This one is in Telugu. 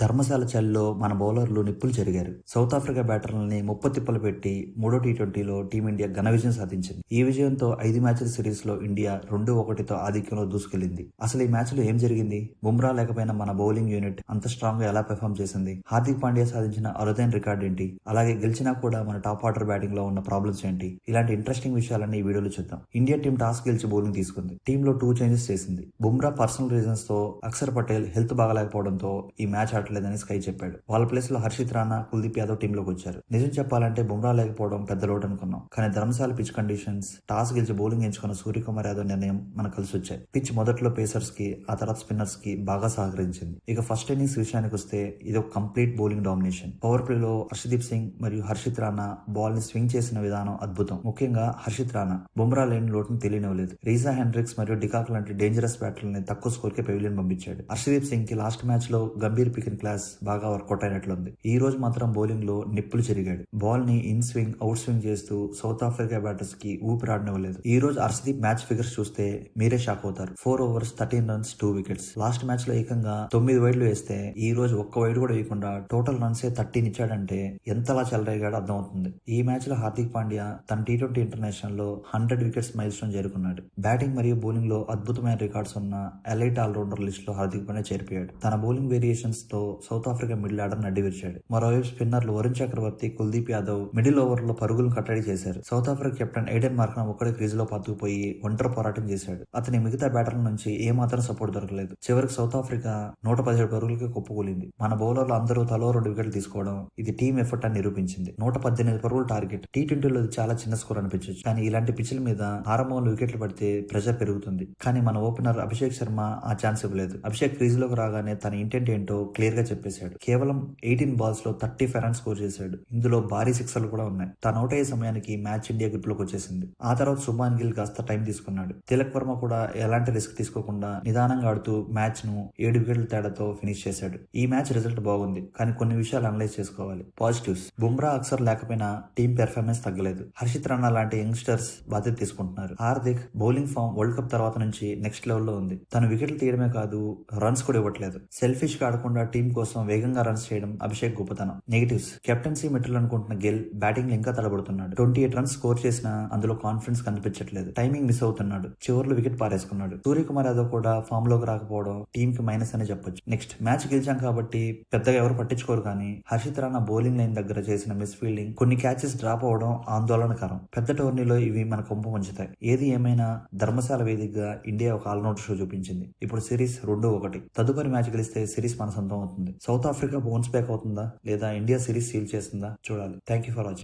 ధర్మశాల చలిలో మన బౌలర్లు నిప్పులు చెరిగారు. సౌత్ ఆఫ్రికా బ్యాటర్లని తిప్పలు పెట్టి మూడో టీ20లో టీమిండియా ఘన విజయం సాధించింది. ఈ విజయంతో 5 మ్యాచ్ల సిరీస్ లో ఇండియా 2-1తో ఆధిక్యంలో దూసుకెళ్లింది. అసలు ఈ మ్యాచ్ లో ఏం జరిగింది? బుమ్రా లేకపోయినా మన బౌలింగ్ యూనిట్ అంత స్ట్రాంగ్ గా ఎలా పెర్ఫామ్ చేసింది? హార్దిక్ పాండ్యా సాధించిన అరుదైన రికార్డ్ ఏంటి? అలాగే గెలిచినా కూడా మన టాప్ ఆర్డర్ బ్యాటింగ్ లో ఉన్న ప్రాబ్లమ్స్ ఏంటి? ఇలాంటి ఇంట్రెస్టింగ్ విషయాలన్నీ ఈ వీడియోలో చూద్దాం. ఇండియా టీం టాస్ గెలిచి బౌలింగ్ తీసుకుంది. టీమ్ లో 2 చేంజెస్ చేసింది. బుమ్రా పర్సనల్ రీజన్స్ తో అక్షర్ పటేల్ హెల్త్ బాగలేకపోవడంతో ఈ మ్యాచ్ ఆడలేదని స్కై చెప్పాడు. వాళ్ళ ప్లేస్ లో హర్షిత్ రాణా, కుల్దీప్ యాదవ్ టీమ్ లోకి వచ్చారు. నిజం చెప్పాలంటే బుమ్రా లేకపోవడం పెద్ద లోటు అనుకున్నాం. కానీ ధర్మశాల పిచ్ కండిషన్స్, టాస్ గెలిచి బౌలింగ్ ఎంచుకున్న సూర్యకుమార్ యాదవ్ నిర్ణయం మనకు కలిసి వచ్చాయి. పిచ్ మొదట్లో పేసర్స్ కి, ఆ తర్వాత స్పిన్నర్స్ కి బాగా సహకరించింది. ఇక ఫస్ట్ ఇన్నింగ్స్ విషయానికి వస్తే ఇది ఒక complete bowling domination. Power play లో హర్షదీప్ సింగ్ మరియు హర్షిత్ రాణా బాల్ ని స్వింగ్ చేసిన విధానం అద్భుతం. ముఖ్యంగా హర్షిత్ రాణా బుమ్రా లేని లోటును తెలియనివ్వలేదు. రీజా హెండ్రిక్స్ మరియు డికాక్ లాంటి డేంజరస్ బ్యాటర్లని తక్కువ స్కోర్ కి పెవిలియన్ పంపించాడు. హర్షదీప్ సింగ్ కి లాస్ట్ మ్యాచ్ లో గంభీర్ పికింగ్ క్లాస్ బాగా వర్కౌట్ అయినట్లుంది. ఈ రోజు మాత్రం బౌలింగ్ లో నిప్పులు చెరిగాడు. బాల్ ని ఇన్ స్వింగ్, అవుట్ స్వింగ్ చేస్తూ సౌత్ ఆఫ్రికా బ్యాటర్స్ కి ఊపిరాడనివ్వలేదు. ఈ రోజు హర్షదీప్ మ్యాచ్ ఫిగర్స్ చూస్తే మీరే షాక్ అవుతారు. 4 overs 13 runs 2 wickets. Last match లో ఏకంగా 9 వైడ్లు వేస్తే ఈ రోజు ఒక్క వైడ్ కూడా వేయకుండా టోటల్ రన్స్ 13 ఇచ్చాడంటే ఎంతలా చెలరేగాడో అర్థమవుతుంది. ఈ మ్యాచ్ లో హార్దిక్ పాండ్యా తన టీ20 ఇంటర్నేషనల్ లో 100 wickets మైల్ స్టోన్ చేరుకున్నాడు. బ్యాటింగ్ మరియు బౌలింగ్ లో అద్భుతమైన రికార్డ్స్ ఉన్న ఎలైట్ ఆల్రౌండర్ లిస్ట్ లో హార్దిక్ పాండ్యా చేరిపోయాడు. తన బౌలింగ్ వేరియేషన్స్ తో సౌత్ ఆఫ్రికా మిడిల్ ఆర్డర్ నడ్డివిరిచాడు. మరోవైపు స్పిన్నర్లు వరుణ్ చక్రవర్తి, కుల్దీప్ యాదవ్ మిడిల్ ఓవర్ లో పరుగులను కట్టడి చేశారు. South Africa captain Aiden Markram ఒక్కడే క్రీజ్ లో పాతుకుపోయి ఒంటరి పోరాటం చేశాడు. అతని మిగతా బ్యాటర్ల నుంచి ఏమాత్రం సపోర్ట్ దొరకలేదు. చివరికి సౌత్ ఆఫ్రికా 117 పరుగులకి కుప్పకూలింది. మన బౌలర్లు అందరూ తలో 2 వికెట్లు తీసుకోవడం ఇది టీం ఎఫర్ట్ అని నిరూపించింది. 118 పరుగులు టార్గెట్. టీ20లో చాలా చిన్న స్కోర్ అనిపించచ్చు. కానీ ఇలాంటి పిచ్ల మీద ఆరంభంలో వికెట్లు పడితే ప్రెషర్ పెరుగుతుంది. కానీ మన ఓపెనర్ అభిషేక్ శర్మ ఆ ఛాన్స్ ఇవ్వలేదు. అభిషేక్ క్రీజ్ లోకి రాగానే తన ఇంటెంట్ ఏంటో క్లియర్ గా చెప్పేశాడు. కేవలం 18 balls లో 35 runs స్కోర్ చేశాడు. ఇందులో భారీ సిక్సర్లు కూడా ఉన్నాయి. తను అవుట్ అయ్యే సమయానికి మ్యాచ్ ఇండియా గ్రిప్ లోకి వచ్చేసింది. ఆ తర్వాత సుభాన్ గిల్ కాస్త టైం తీసుకున్నాడు. తిలక్ వర్మ కూడా ఎలాంటి రిస్క్ తీసుకోకుండా నిదానంగా ఆడుతూ మ్యాచ్ ను 7 వికెట్ల తేడాతో ఫినిష్ చేశాడు. ఈ మ్యాచ్ రిజల్ట్ బాగుంది. కానీ కొన్ని విషయాలు అనలైజ్ చేసుకోవాలి. పాజిటివ్స్: బుమ్రా, అక్షర్ లేకపోయినా టీం పెర్ఫార్మెన్స్ తగ్గలేదు. హర్షిత్ రాణా లాంటి యంగ్స్టర్స్ బాధ్యత తీసుకుంటున్నారు. Hardik bowling form world cup తర్వాత నుంచి నెక్స్ట్ లెవెల్ లో ఉంది. తను వికెట్లు తీయడమే కాదు, రన్స్ కూడా ఇవ్వట్లేదు. సెల్ఫిష్ గా ఆడకుండా టీం కోసం వేగంగా రన్స్ చేయడం అభిషేక్ గొప్పతనం. నెగిటివ్స్: కెప్టెన్సీ మెటీరియల్ అనుకుంటున్న గిల్ బ్యాటింగ్ లో ఇంకా తడబడుతున్నాడు. 28 runs స్కోర్ చేసినా అందులో కాన్ఫిడెన్స్ కనిపించట్లేదు. టైమింగ్ మిస్ అవుతున్నాడు. చివర్లో వికెట్ పారేసుకున్నాడు. సూర్యకుమార్ యాదవ్ కూడా ఫామ్ లోకి రాకపోవడం టీం కి మైనస్ అని చెప్పొచ్చు. నెక్స్ట్ మ్యాచ్ గెలిచాం కాబట్టి పెద్దగా ఎవరు పట్టించుకోరు. కానీ హర్షిత్ రాణా బౌలింగ్ లైన్ దగ్గర చేసిన మిస్ ఫీల్డింగ్, కొన్ని క్యాచెస్ డ్రాప్ అవడం ఆందోళనకరం. పెద్ద టోర్నీలో ఇవి మన కొంప ముంచుతాయి. ఏది ఏమైనా ధర్మశాల వేదికగా ఇండియా ఒక ఆల్రౌండర్ షో చూపించింది. ఇప్పుడు సిరీస్ 2-1. తదుపరి మ్యాచ్ గెలిస్తే సిరీస్ మన సొంతం అవుతుంది. సౌత్ ఆఫ్రికా బౌన్స్ బ్యాక్ అవుతుందా లేదా ఇండియా సిరీస్ సీల్ చేస్తుందా చూడాలి. Thank you for watching.